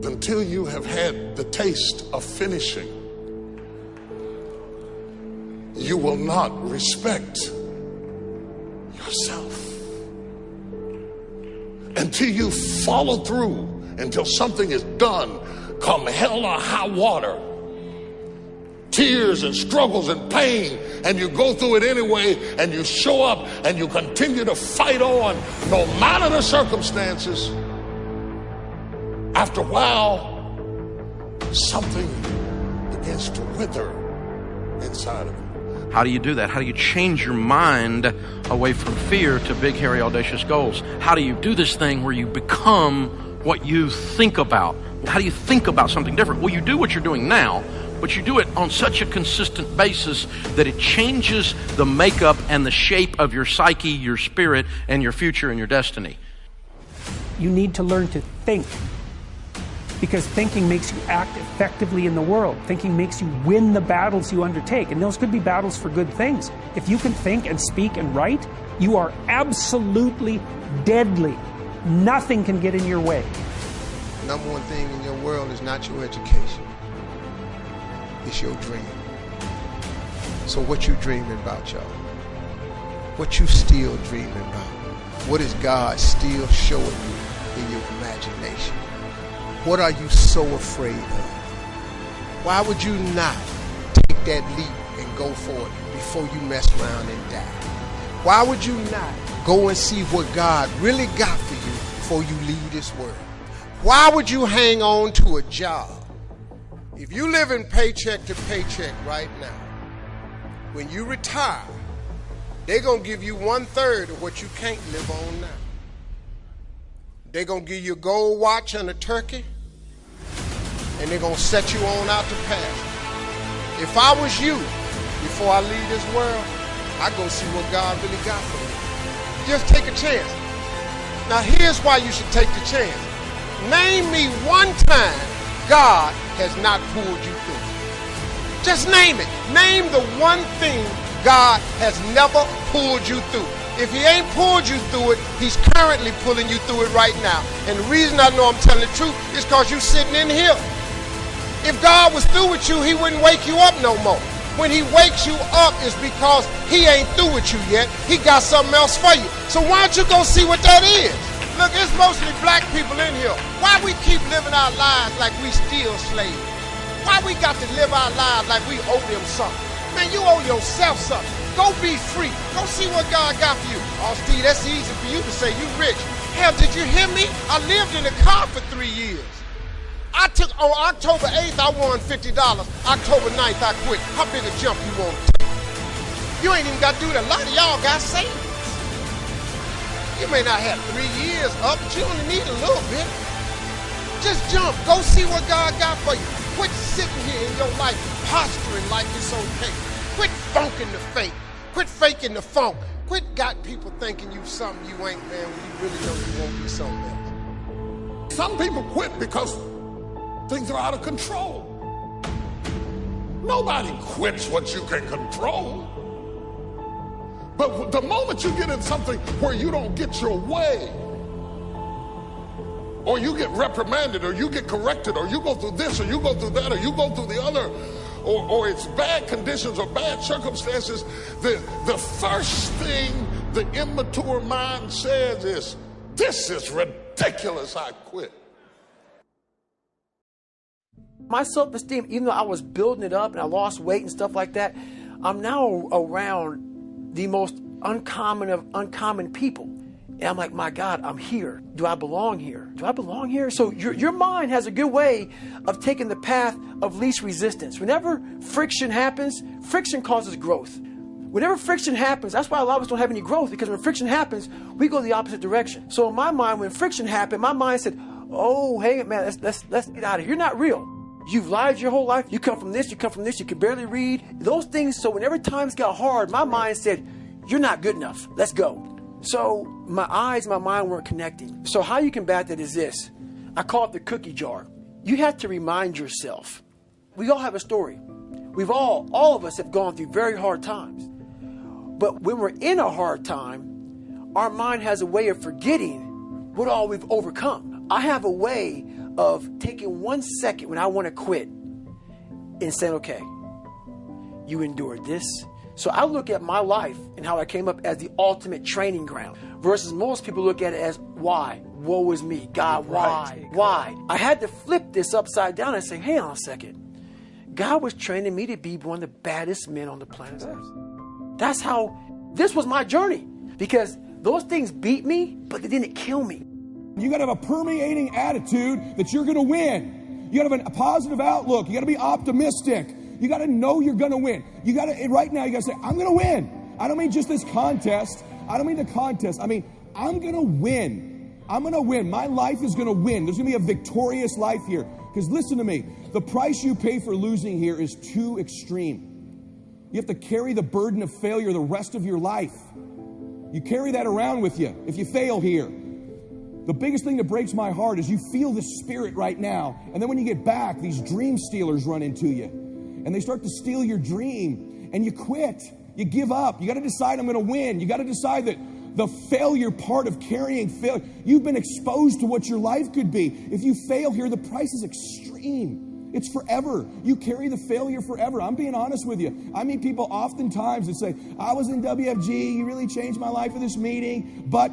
until you have had the taste of finishing, you will not respect yourself. Until you follow through, until something is done, come hell or high water, tears and struggles and pain, and you go through it anyway, and you show up and you continue to fight on no matter the circumstances. After a while, something begins to wither inside of you. How do you do that? How do you change your mind away from fear to big, hairy, audacious goals? How do you do this thing where you become what you think about? How do you think about something different? Well, you do what you're doing now, but you do it on such a consistent basis that it changes the makeup and the shape of your psyche, your spirit, and your future and your destiny. You need to learn to think, because thinking makes you act effectively in the world. Thinking makes you win the battles you undertake, and those could be battles for good things. If you can think and speak and write, you are absolutely deadly. Nothing can get in your way. The number one thing in your world is not your education. It's your dream. So what you dreaming about, y'all? What you still dreaming about? What is God still showing you in your imagination? What are you so afraid of? Why would you not take that leap and go for it before you mess around and die? Why would you not go and see what God really got for you before you leave this world? Why would you hang on to a job? If you live in paycheck to paycheck right now, when you retire, they're going to give you 1/3 of what you can't live on now. They're going to give you a gold watch and a turkey, and they're going to set you on out to pasture. If I was you, before I leave this world, I'd go see what God really got for me. Just take a chance. Now here's why you should take the chance. Name me one time God has not pulled you through. Just name it. Name the one thing God has never pulled you through. If he ain't pulled you through it, he's currently pulling you through it right now. And the reason I know I'm telling the truth is because you're sitting in here. If God was through with you, he wouldn't wake you up no more. When he wakes you up, it's because he ain't through with you yet. He got something else for you. So why don't you go see what that is? Look, it's mostly black people in here. Why we keep living our lives like we still slaves? Why we got to live our lives like we owe them something? Man, you owe yourself something. Go be free. Go see what God got for you. Oh, Steve, that's easy for you to say. You rich. Hell, did you hear me? I lived in a car for 3 years. On October 8th, I won $50. October 9th, I quit. How big a jump you want to take? You ain't even got to do that. A lot of y'all got savings. You may not have 3 years up, but you only need a little bit. Just jump. Go see what God got for you. Quit sitting here in your life posturing like it's okay. Quit funking the fake. Quit faking the funk. Quit got people thinking you something you ain't, man, when you really know you won't be something else. Some people quit because things are out of control. Nobody quits what you can control. But the moment you get in something where you don't get your way, or you get reprimanded, or you get corrected, or you go through this, or you go through that, or you go through the other, or it's bad conditions or bad circumstances, the first thing the immature mind says is, this is ridiculous, I quit. My self-esteem, even though I was building it up and I lost weight and stuff like that, I'm now around the most uncommon of uncommon people. And I'm like, my God, I'm here. Do I belong here? Do I belong here? So your mind has a good way of taking the path of least resistance. Whenever friction happens, friction causes growth. Whenever friction happens, that's why a lot of us don't have any growth, because when friction happens, we go the opposite direction. So in my mind, when friction happened, my mind said, oh, hey, man, let's get out of here. You're not real. You've lied your whole life. You come from this, you come from this, you can barely read. Those things, so whenever times got hard, my mind said, you're not good enough. Let's go. So my eyes, my mind weren't connecting. So how you combat that is this. I call it the cookie jar. You have to remind yourself. We all have a story. All of us have gone through very hard times. But when we're in a hard time, our mind has a way of forgetting what all we've overcome. I have a way of taking 1 second when I want to quit and saying, okay, you endured this. So I look at my life and how I came up as the ultimate training ground versus most people look at it as why? Woe is me. God, why? Right. Why? I had to flip this upside down and say, hang on a second. God was training me to be one of the baddest men on the planet Earth. That's how, this was my journey. Because those things beat me, but they didn't kill me. You got to have a permeating attitude that you're going to win. You got to have a positive outlook. You got to be optimistic. You got to know you're going to win. You got to, right now, you got to say, I'm going to win. I don't mean just this contest. I don't mean the contest. I mean, I'm going to win. I'm going to win. My life is going to win. There's going to be a victorious life here. Because listen to me, the price you pay for losing here is too extreme. You have to carry the burden of failure the rest of your life. You carry that around with you if you fail here. The biggest thing that breaks my heart is you feel the spirit right now. And then when you get back, these dream stealers run into you. And they start to steal your dream. And you quit. You give up. You got to decide I'm going to win. You got to decide that the failure part of carrying failure, you've been exposed to what your life could be. If you fail here, the price is extreme. It's forever. You carry the failure forever. I'm being honest with you. I meet people oftentimes that say, I was in WFG. You really changed my life for this meeting. But.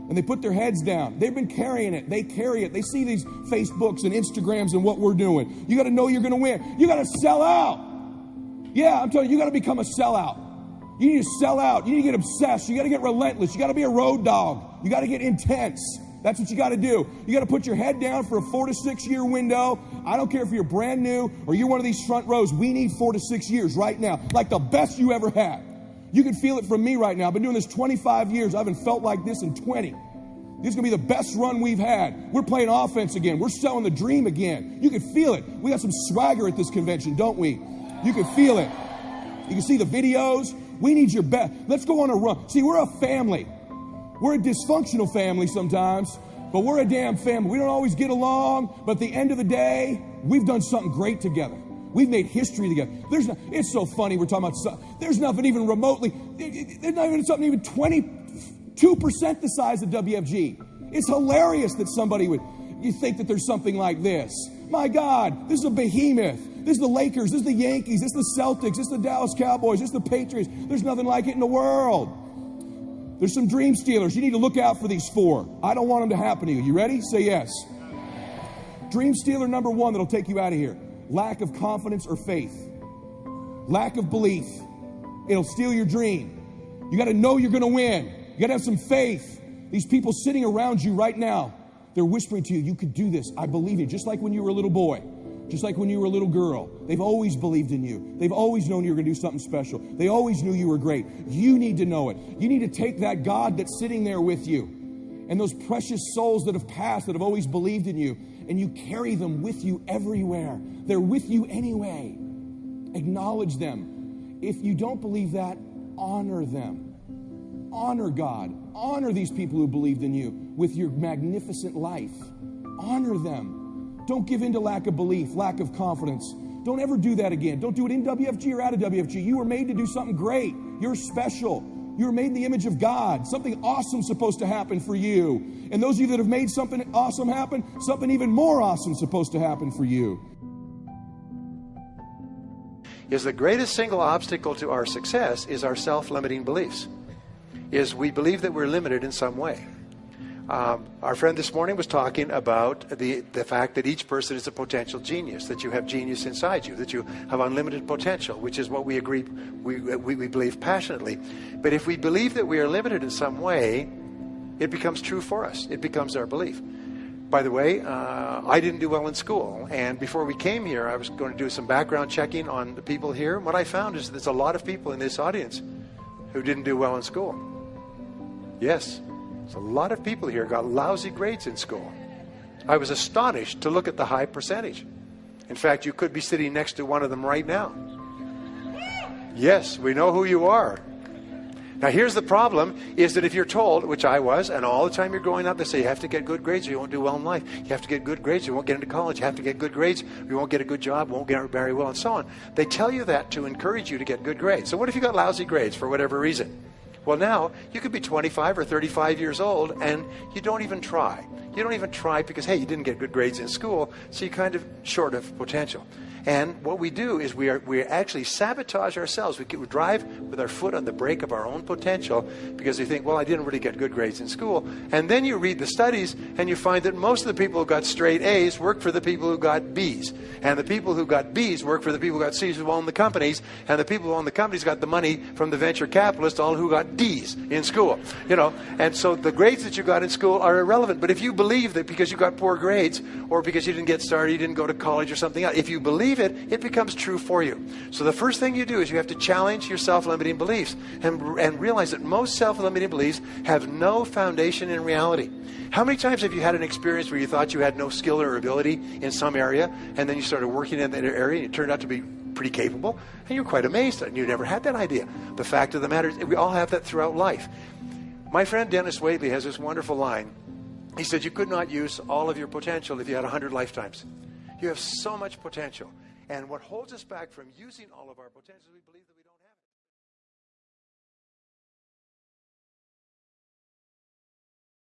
And they put their heads down. They've been carrying it. They carry it. They see these Facebooks and Instagrams and what we're doing. You got to know you're going to win. You got to sell out. Yeah, I'm telling you, you got to become a sellout. You need to sell out. You need to get obsessed. You got to get relentless. You got to be a road dog. You got to get intense. That's what you got to do. You got to put your head down for a 4 to 6 year window. I don't care if you're brand new or you're one of these front rows. We need 4 to 6 years right now, like the best you ever had. You can feel it from me right now. I've been doing this 25 years. I haven't felt like this in 20. This is going to be the best run we've had. We're playing offense again. We're selling the dream again. You can feel it. We got some swagger at this convention, don't we? You can feel it. You can see the videos. We need your best. Let's go on a run. See, we're a family. We're a dysfunctional family sometimes, but we're a damn family. We don't always get along, but at the end of the day, we've done something great together. We've made history together. It's so funny we're talking about, there's nothing even remotely, there's not even something even 22% the size of WFG. It's hilarious that somebody you think that there's something like this. My God, this is a behemoth. This is the Lakers, this is the Yankees, this is the Celtics, this is the Dallas Cowboys, this is the Patriots. There's nothing like it in the world. There's some dream stealers. You need to look out for these 4. I don't want them to happen to you. You ready? Say yes. Dream stealer number 1 that'll take you out of here. Lack of confidence or faith. Lack of belief. It'll steal your dream. You got to know you're going to win. You got to have some faith. These people sitting around you right now, they're whispering to you, you could do this. I believe you. Just like when you were a little boy. Just like when you were a little girl. They've always believed in you. They've always known you were going to do something special. They always knew you were great. You need to know it. You need to take that God that's sitting there with you and those precious souls that have passed, that have always believed in you, and you carry them with you everywhere. They're with you anyway. Acknowledge them. If you don't believe that, honor them. Honor God. Honor these people who believed in you with your magnificent life. Honor them. Don't give in to lack of belief, lack of confidence. Don't ever do that again. Don't do it in WFG or out of WFG. You were made to do something great. You're special. You were made in the image of God. Something awesome's supposed to happen for you. And those of you that have made something awesome happen, something even more awesome's supposed to happen for you. Is the greatest single obstacle to our success is our self-limiting beliefs. Is we believe that we're limited in some way. Our friend this morning was talking about the fact that each person is a potential genius, that you have genius inside you, that you have unlimited potential, which is what we agree, we believe passionately. But if we believe that we are limited in some way, it becomes true for us. It becomes our belief. By the way, I didn't do well in school, and before we came here, I was going to do some background checking on the people here. What I found is there's a lot of people in this audience who didn't do well in school. Yes. So a lot of people here got lousy grades in school. I was astonished to look at the high percentage. In fact, you could be sitting next to one of them right now. Yes, we know who you are. Now here's the problem, is that if you're told, which I was, and all the time you're growing up, they say you have to get good grades or you won't do well in life. You have to get good grades or you won't get into college. You have to get good grades or you won't get a good job, won't get very well, and so on. They tell you that to encourage you to get good grades. So what if you got lousy grades for whatever reason? Well, now, you could be 25 or 35 years old and you don't even try. You don't even try because, hey, you didn't get good grades in school, so you're kind of short of potential. And what we do is we actually sabotage ourselves. We drive with our foot on the brake of our own potential because we think, well, I didn't really get good grades in school. And then you read the studies and you find that most of the people who got straight A's work for the people who got B's. And the people who got B's work for the people who got C's who own the companies. And the people who own the companies got the money from the venture capitalists, all who got D's in school. You know, and so the grades that you got in school are irrelevant. But if you believe that because you got poor grades or because you didn't get started, you didn't go to college or something else, if you believe it becomes true for you. So the first thing you do is you have to challenge your self-limiting beliefs and realize that most self-limiting beliefs have no foundation in reality. How many times have you had an experience where you thought you had no skill or ability in some area, and then you started working in that area and you turned out to be pretty capable, and you're quite amazed and you never had that idea? The fact of the matter is we all have that throughout life. My friend Dennis Waitley has this wonderful line. He said, you could not use all of your potential if you had 100 lifetimes. You have so much potential. And what holds us back from using all of our potential is we believe that we don't have it.